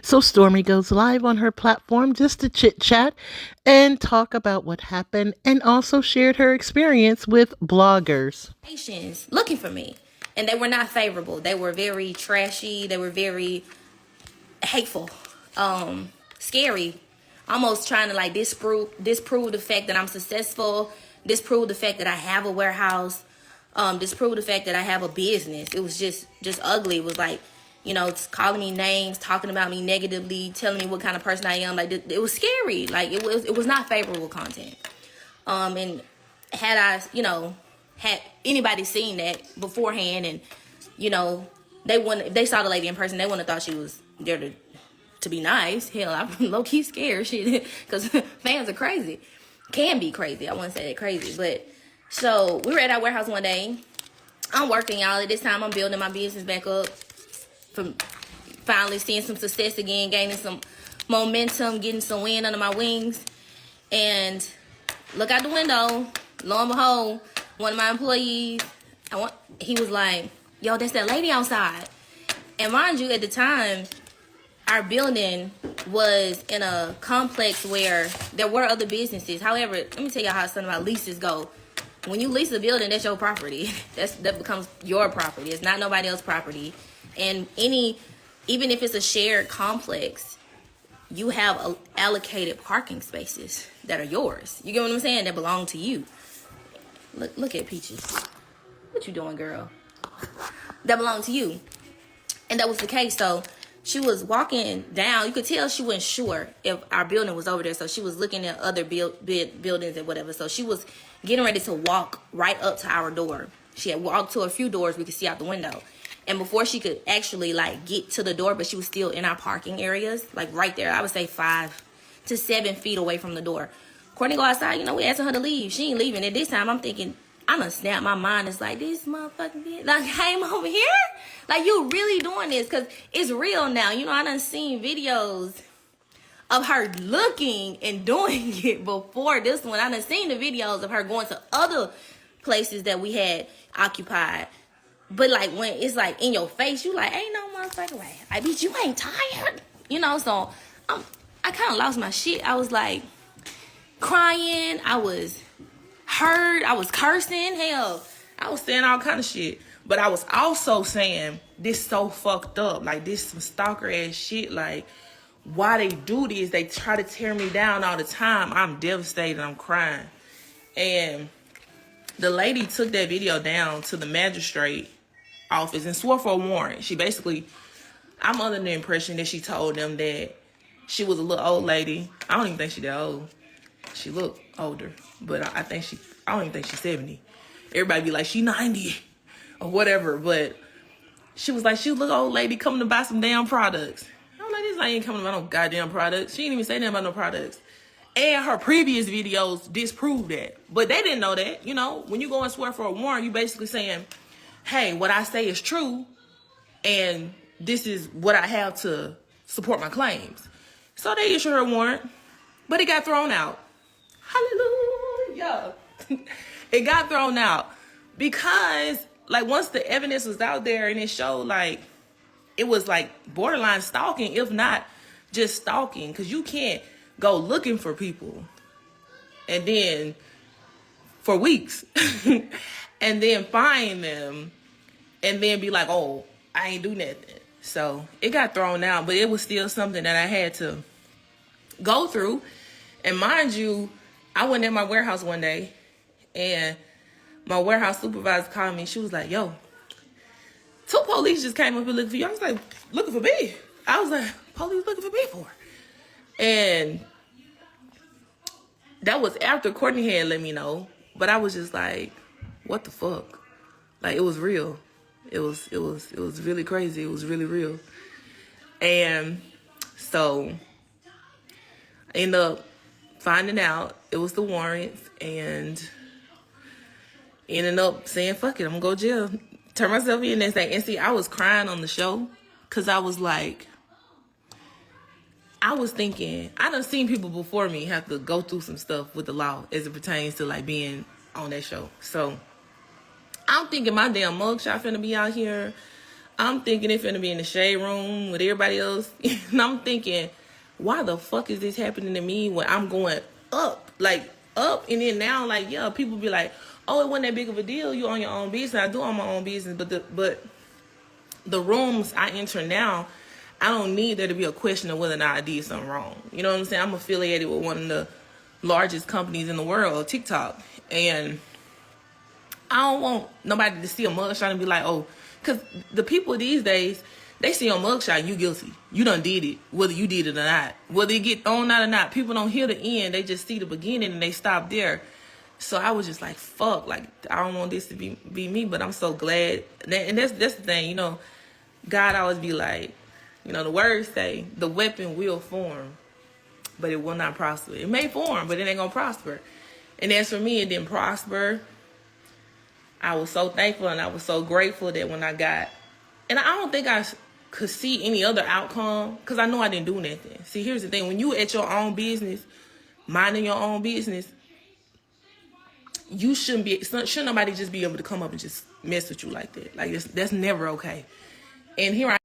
So Stormy goes live on her platform just to chit chat and talk about what happened and also shared her experience with bloggers. Looking for me, and they were not favorable. They were very trashy. They were very hateful, scary, almost trying to like disprove the fact that I'm successful, disprove the fact that I have a warehouse, disprove the fact that I have a business. It was just ugly. It was like, calling me names, talking about me negatively, telling me what kind of person I am. Like it was scary. Like it was not favorable content. And had I, had anybody seen that beforehand, and if they saw the lady in person, they wouldn't have thought she was there to be nice. Hell, I'm low key scared, shit, because fans are crazy, can be crazy. I wouldn't say that crazy, but so we were at our warehouse one day. I'm working, y'all. At this time, I'm building my business back up, from finally seeing some success again, gaining some momentum, getting some wind under my wings, and look out the window. Lo and behold, one of my employees, he was like, "Yo, that's that lady outside." And mind you, at the time, our building was in a complex where there were other businesses. However, let me tell y'all how some of my leases go. When you lease a building, that's your property. That becomes your property. It's not nobody else's property. And even if it's a shared complex, you have allocated parking spaces that are yours. You get what I'm saying? That belong to you. Look at Peaches. What you doing, girl? That belong to you. And that was the case. So she was walking down. You could tell she wasn't sure if our building was over there. So she was looking at other buildings and whatever. So she was getting ready to walk right up to our door. She had walked to a few doors we could see out the window. And before she could actually like get to the door, but she was still in our parking areas, like right there, I would say 5 to 7 feet away from the door. Courtney go outside, we asking her to leave. She ain't leaving. At this time, I'm thinking, I'm gonna snap my mind. It's like, this motherfucking bitch, like, came over here? Like, you really doing this? Because it's real now. I done seen videos of her looking and doing it before this one. I done seen the videos of her going to other places that we had occupied. But, like, when it's, like, in your face, you like, ain't no motherfucking way. Like, bitch, you ain't tired. So I kind of lost my shit. I was, like, crying. I was hurt. I was cursing. Hell, I was saying all kind of shit. But I was also saying, this so fucked up. Like, this some stalker ass shit. Like, why they do this? They try to tear me down all the time. I'm devastated. I'm crying. And the lady took that video down to the magistrate office and swore for a warrant. She basically, I'm under the impression that she told them that she was a little old lady. I don't even think she that old. She looked older, but I don't even think she's 70. Everybody be like, she 90 or whatever, but she was like, she was a little old lady coming to buy some damn products. I'm like, this lady ain't coming to buy no goddamn products. She didn't even say nothing about no products. And her previous videos disproved that. But they didn't know that. When you go and swear for a warrant, you basically saying, hey, what I say is true, and this is what I have to support my claims. So they issued her a warrant, but it got thrown out. Hallelujah. It got thrown out because, like, once the evidence was out there and it showed, like, it was, like, borderline stalking, if not just stalking, because you can't go looking for people and then for weeks and then find them and then be like, oh, I ain't do nothing. So it got thrown out, but it was still something that I had to go through. And mind you, I went in my warehouse one day and my warehouse supervisor called me. She was like, yo, 2 police just came up here looking for you. I was like, looking for me? I was like, police looking for me for? And that was after Courtney had let me know. But I was just like, what the fuck? Like, it was real. It was really crazy. It was really real. And so I ended up finding out it was the warrants and ended up saying, fuck it, I'm gonna go to jail. Turn myself in and say, and see, I was crying on the show because I was like, I was thinking, I done seen people before me have to go through some stuff with the law as it pertains to like being on that show. So I'm thinking my damn mugshot finna be out here. I'm thinking it's gonna be in the shade room with everybody else. And I'm thinking, why the fuck is this happening to me when I'm going up? Like, up. And then now, like, yeah, people be like, oh, it wasn't that big of a deal. You own your own business. I do own my own business. But the rooms I enter now, I don't need there to be a question of whether or not I did something wrong. You know what I'm saying? I'm affiliated with one of the largest companies in the world, TikTok. And I don't want nobody to see a mugshot and be like, oh, because the people these days, they see a mugshot, you guilty. You done did it, whether you did it or not. Whether it get thrown out or not, people don't hear the end. They just see the beginning and they stop there. So I was just like, fuck, like, I don't want this to be me, but I'm so glad. And that's the thing, you know, God always be like, you know, the words say, the weapon will form, but it will not prosper. It may form, but it ain't gonna prosper. And as for me, it didn't prosper. I was so thankful and I was so grateful that when I got, and I don't think I could see any other outcome because I know I didn't do nothing. See, here's the thing. When you at your own business, minding your own business, you shouldn't nobody just be able to come up and just mess with you like that. Like, that's never okay. And here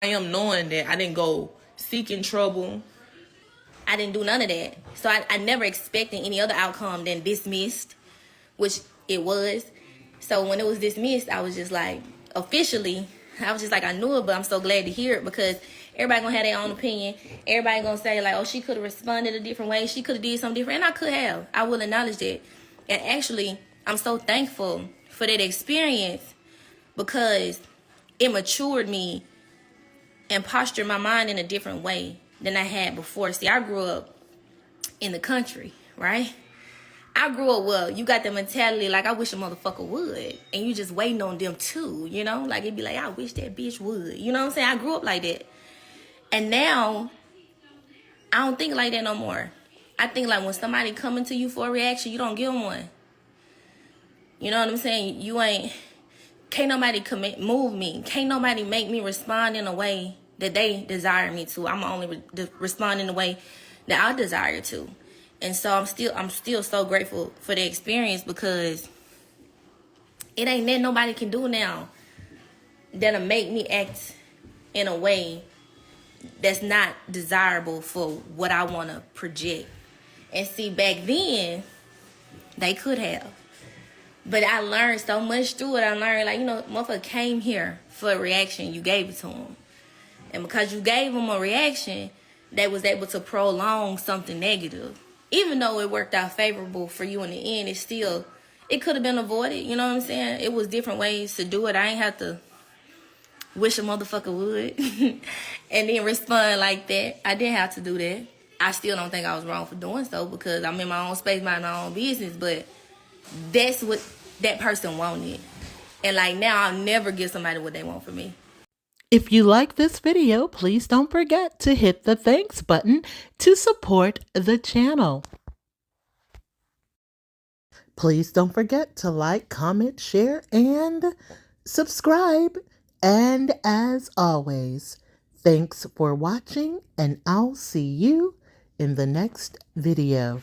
I am knowing that I didn't go seeking trouble. I didn't do none of that. So I never expected any other outcome than dismissed, which it was. So when it was dismissed, I was just like, officially, I was just like, I knew it, but I'm so glad to hear it because everybody gonna have their own opinion. Everybody gonna say like, oh, she could have responded a different way. She could have did something different. And I could have. I will acknowledge that. And actually, I'm so thankful for that experience because it matured me and postured my mind in a different way than I had before. See, I grew up in the country, right? I grew up, well, you got the mentality like, I wish a motherfucker would. And you just waiting on them too, you know? Like, it'd be like, I wish that bitch would. You know what I'm saying? I grew up like that. And now, I don't think like that no more. I think like when somebody coming to you for a reaction, you don't give them one. You know what I'm saying? Can't nobody move me. Can't nobody make me respond in a way that they desire me to. I'm only respond in the way that I desire to. And so I'm still so grateful for the experience because it ain't that nobody can do now that'll make me act in a way that's not desirable for what I want to project. And see, back then, they could have. But I learned so much through it. I learned, like, you know, motherfucker came here for a reaction. You gave it to him. And because you gave them a reaction, they was able to prolong something negative. Even though it worked out favorable for you in the end, it could have been avoided. You know what I'm saying? It was different ways to do it. I ain't have to wish a motherfucker would and then respond like that. I didn't have to do that. I still don't think I was wrong for doing so because I'm in my own space, minding my own business. But that's what that person wanted. And like now, I'll never give somebody what they want from me. If you like this video, please don't forget to hit the thanks button to support the channel. Please don't forget to like, comment, share, and subscribe. And as always, thanks for watching, and I'll see you in the next video.